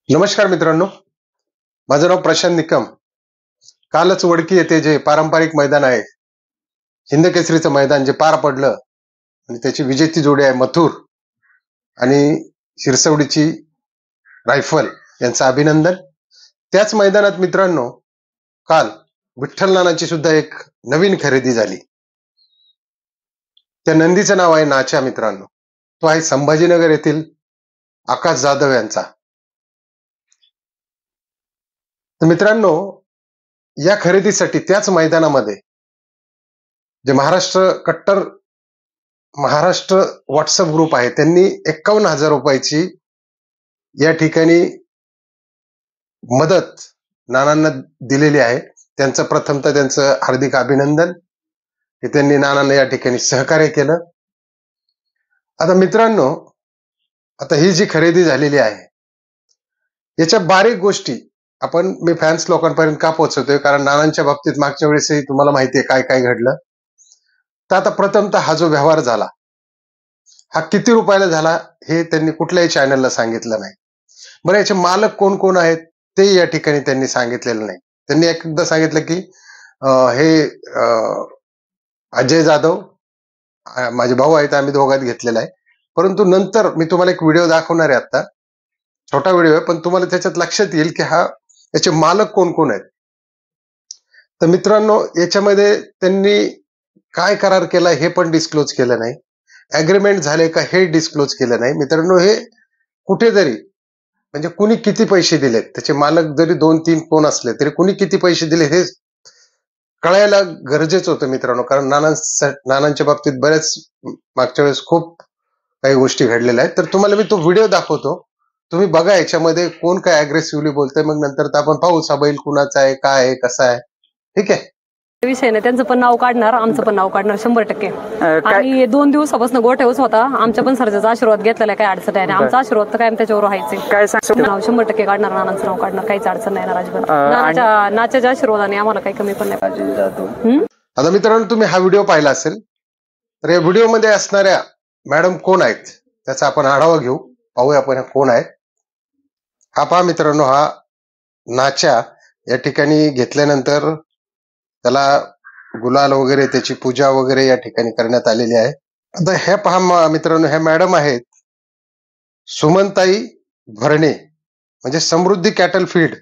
नमस्कार मित्रांनो, माझं नाव प्रशांत निकम. कालच वडकी येथे जे पारंपरिक मैदान आहे, हिंद केसरीचं मैदान जे पार पडलं आणि त्याची विजेती जोडी आहे मथुर आणि शिरसवडीची रायफल यांचं अभिनंदन. त्याच मैदानात मित्रांनो काल विठ्ठल नानाची सुद्धा एक नवीन खरेदी झाली. त्या नंदीचं नाव आहे नाच्या. मित्रांनो, तो आहे संभाजीनगर येथील आकाश जाधव यांचा. तर मित्रांनो, या खरेदीसाठी त्याच मैदानामध्ये जे कट्टर महाराष्ट्र व्हॉट्सअप ग्रुप आहे त्यांनी 51,000 रुपयाची या ठिकाणी मदत नानांना दिलेली आहे. त्यांचं प्रथमतः त्यांचं हार्दिक अभिनंदन की त्यांनी नानांना या ठिकाणी सहकार्य केलं. आता मित्रांनो, आता ही जी खरेदी झालेली आहे याच्या बारीक गोष्टी मी फॅन्स लोकांपर्यंत का पोहोचवतोय, कारण नानांच्या बाबतीत मागच्या वेळेसही तुम्हाला माहितीये काय काय घडलं. तर आता प्रथमतः हा जो व्यवहार झाला हा किती रुपयाला झाला हे त्यांनी कुठल्याही चॅनलला सांगितलं नाही. बरं, याचे मालक कोण कोण आहेत ते या ठिकाणी त्यांनी सांगितलेलं नाही. त्यांनी एकदा सांगितलं की हे अजय जाधव माझे भाऊ आहेत, आम्ही दोघात घेतलेला आहे. परंतु नंतर मी तुम्हाला एक व्हिडिओ दाखवणार आहे. आता छोटा व्हिडिओ आहे पण तुम्हाला त्याच्यात लक्षात येईल की याचे मालक कोण कोण आहेत. तर मित्रांनो, याच्यामध्ये त्यांनी काय करार केला हे पण डिस्क्लोज केलं नाही. अग्रीमेंट झाले का हे डिस्क्लोज केलं नाही. मित्रांनो, हे कुठेतरी म्हणजे कुणी किती पैसे दिलेत, त्याचे मालक जरी 2-3 कोण असले तरी कुणी किती पैसे दिले हे कळायला गरजेचं होतं मित्रांनो. कारण नानांच्या बाबतीत बऱ्याच मागच्या वेळेस खूप काही गोष्टी घडलेल्या आहेत. तर तुम्हाला मी तो व्हिडिओ दाखवतो, तुम्ही बघा याच्यामध्ये कोण काय अग्रेसिव्हली बोलतंय. मग नंतर आपण पाहू हा बैल कुणाचा आहे, काय आहे, कसा आहे. ठीक आहे, विषय नाही. त्यांचं पण नाव काढणार, आमचं पण नाव काढणार 100%. आणि 2 दिवसापासून गोठ्यावरच होता. आमच्या पण सरचा आशीर्वाद घेतलेला, काही अडचण नाही. आमचा आशीर्वाद तर काय त्याच्यावर व्हायचे. काय सांगतो, नाव 100% काढणार, नानांचं नाव काढणार, काहीच अडचण नाही येणार अजिबात. नाच्याच्या आशीर्वादाने आम्हाला काही कमी पण नाही. आता मित्रांनो, तुम्ही हा व्हिडिओ पाहिला असेल तर या व्हिडिओमध्ये असणाऱ्या मॅडम कोण आहेत त्याचा आपण आढावा घेऊ, पाहूया आपण कोण आहेत. हा पहा मित्रांनो, हा नाच्या या ठिकाणी घेतल्यानंतर त्याला गुलाल वगैरे त्याची पूजा वगैरे या ठिकाणी करण्यात आलेली आहे. आता हे पहा मित्रांनो, ह्या मॅडम आहेत सुमनताई भरणे, म्हणजे समृद्धी कॅटल फीड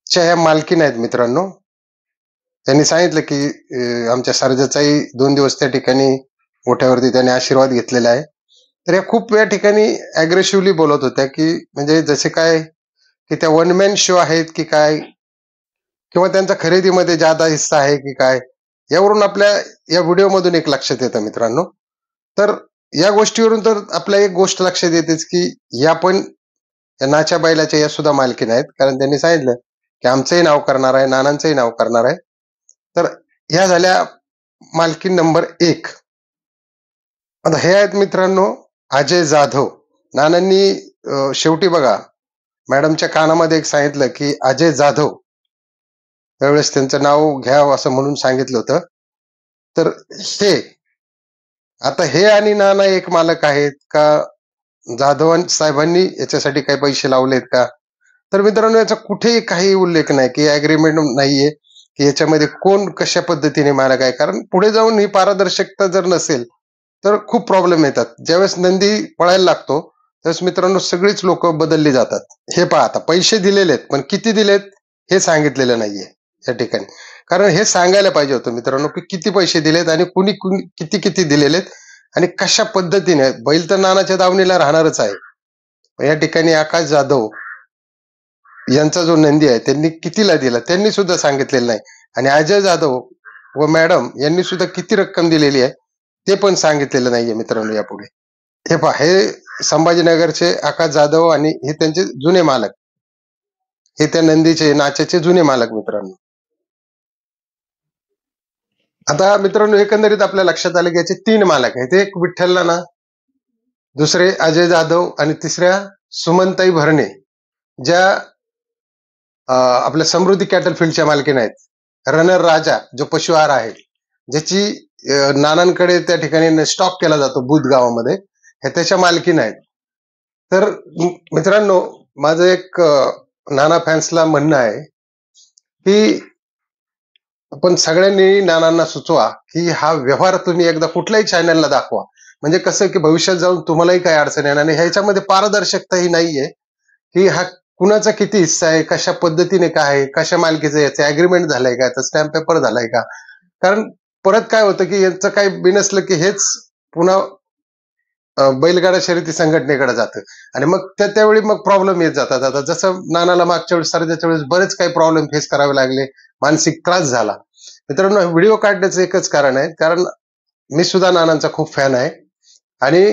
च्या ह्या मालकीन आहेत. मित्रांनो, त्यांनी सांगितलं की आमच्या सर्जाचाही 2 दिवस त्या ठिकाणी मोठ्यावरती त्याने आशीर्वाद घेतलेला आहे. तर या खूप या ठिकाणी अग्रेसिव्हली बोलत होत्या की म्हणजे जसे काय की त्या वन मॅन शो आहेत की काय, किंवा त्यांचा खरेदीमध्ये जादा हिस्सा आहे की काय, यावरून आपल्या या व्हिडिओ मधून एक लक्षात येतं मित्रांनो. तर या गोष्टीवरून तर आपल्या एक गोष्ट लक्षात येतेच की या पण या नाच्या बैलाच्या या सुद्धा मालकीन आहेत. कारण त्यांनी सांगितलं की आमचंही नाव करणार आहे, नानांचंही नाव करणार आहे. तर ह्या झाल्या मालकीन नंबर 1. आता हे आहेत मित्रांनो अजय जाधव. नानांनी शेवटी बघा मॅडमच्या कानामध्ये एक सांगितलं की अजय जाधव, त्यावेळेस त्यांचं नाव घ्यावं असं म्हणून सांगितलं होतं. तर आता हे आणि नाना एक मालक आहेत का, जाधव साहेबांनी याच्यासाठी काही पैसे लावलेत का? तर मित्रांनो, याचा कुठेही काही उल्लेख नाही की अग्रीमेंट नाहीये की याच्यामध्ये कोण कशा पद्धतीने मालक आहे. कारण पुढे जाऊन ही पारदर्शकता जर नसेल तर खूप प्रॉब्लेम येतात. ज्यावेळेस नंदी पळायला लागतो त्यावेळेस मित्रांनो सगळीच लोक बदलली जातात. हे पहा, आता पैसे दिलेलेत पण किती दिलेत हे सांगितलेलं नाहीये या ठिकाणी. कारण हे सांगायला पाहिजे होतं मित्रांनो की किती पैसे दिलेत आणि कुणी किती किती दिलेलेत आणि कशा पद्धतीने. बैल तर नानाच्या दावणीला राहणारच आहे. या ठिकाणी आकाश जाधव यांचा जो नंदी आहे त्यांनी कितीला दिला त्यांनी सुद्धा सांगितलेलं नाही. आणि अजय जाधव व मॅडम यांनी सुद्धा किती रक्कम दिलेली आहे ते पण सांगितलेलं नाहीये मित्रांनो यापुढे. हे पहा, हे संभाजीनगरचे आकाश जाधव आणि हे त्यांचे जुने मालक, हे त्या नंदीचे नाच्याचे जुने मालक मित्रांनो. आता मित्रांनो, एकंदरीत आपल्या लक्षात आलं की याचे 3 मालक आहेत. एक विठ्ठल नाना, दुसरे अजय जाधव आणि तिसऱ्या सुमनताई भरणे, ज्या आपल्या समृद्धी कॅटल फील्डच्या मालकीन आहेत. रनर राजा जो पशु आहार आहे, ज्याची नानांकडे त्या ठिकाणी स्टॉक केला जातो बुध गावामध्ये, हे त्याच्या मालकीन आहेत. तर मित्रांनो, माझं एक नाना फॅन्सला म्हणणं आहे की आपण सगळ्यांनी नानांना सुचवा की हा व्यवहार तुम्ही एकदा कुठल्याही चॅनलला दाखवा, म्हणजे कसं की भविष्यात जाऊन तुम्हालाही काही अडचण येणार नाही. ह्याच्यामध्ये पारदर्शकता ही नाहीये की हा कुणाचा किती हिस्सा आहे, कशा पद्धतीने काय आहे, कशा मालकीचं याचं अग्रीमेंट झालंय का, तर स्टॅम्प पेपर झालाय का. कारण परत काय होतं की यांचं काही बिनसलं की हेच पुन्हा बैलगाडा शर्यती संघटनेकडे जातं आणि मग त्यावेळी मग प्रॉब्लेम येत जातात. आता जसं नानाला मागच्या वेळेस सर्जाच्या वेळेस बरेच काही प्रॉब्लेम फेस करावे लागले, मानसिक त्रास झाला. मित्रांनो, व्हिडिओ काढण्याचं एकच कारण आहे, कारण मी सुद्धा नानांचा खूप फॅन आहे आणि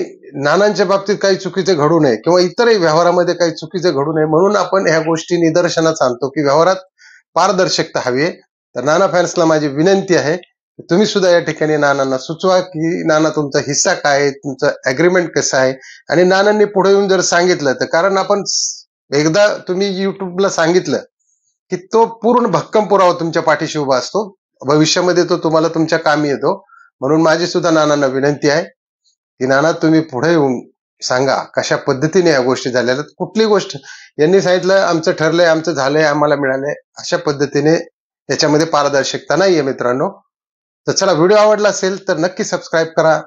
नानांच्या बाबतीत काही चुकीचे घडू नये किंवा इतरही व्यवहारामध्ये काही चुकीचे घडू नये म्हणून आपण ह्या गोष्टी निदर्शनास आणतो की व्यवहारात पारदर्शकता हवी आहे. तर नाना फॅन्सला माझी विनंती आहे, तुम्ही सुद्धा या ठिकाणी नानांना सुचवा की नाना तुमचा हिस्सा काय आहे, तुमचं अग्रीमेंट कसं आहे. आणि नानांनी पुढे येऊन जर सांगितलं तर, कारण आपण एकदा तुम्ही युट्यूबला सांगितलं की तो पूर्ण भक्कम पुरावा तुमच्या पाठीशी उभा असतो, भविष्यामध्ये तो तुम्हाला तुमच्या कामी येतो. म्हणून माझी सुद्धा नानांना विनंती आहे की नाना तुम्ही पुढे येऊन सांगा कशा पद्धतीने या गोष्टी झाल्या. कुठली गोष्ट यांनी सांगितलं आमचं ठरलंय, आमचं झालंय, आम्हाला मिळालंय, अशा पद्धतीने याच्यामध्ये पारदर्शकता नाहीये मित्रांनो. तर चला, व्हिडिओ आवडला असेल तर नक्की सबस्क्राईब करा,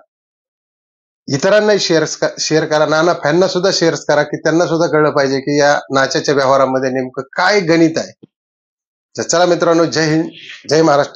इतरांनाही शेअर करा, नाना फॅनना सुद्धा शेअर करा की त्यांना सुद्धा कळलं पाहिजे की या नाच्याच्या व्यवहारामध्ये नेमकं काय गणित आहे. तर चला मित्रांनो, जय हिंद, जय महाराष्ट्र.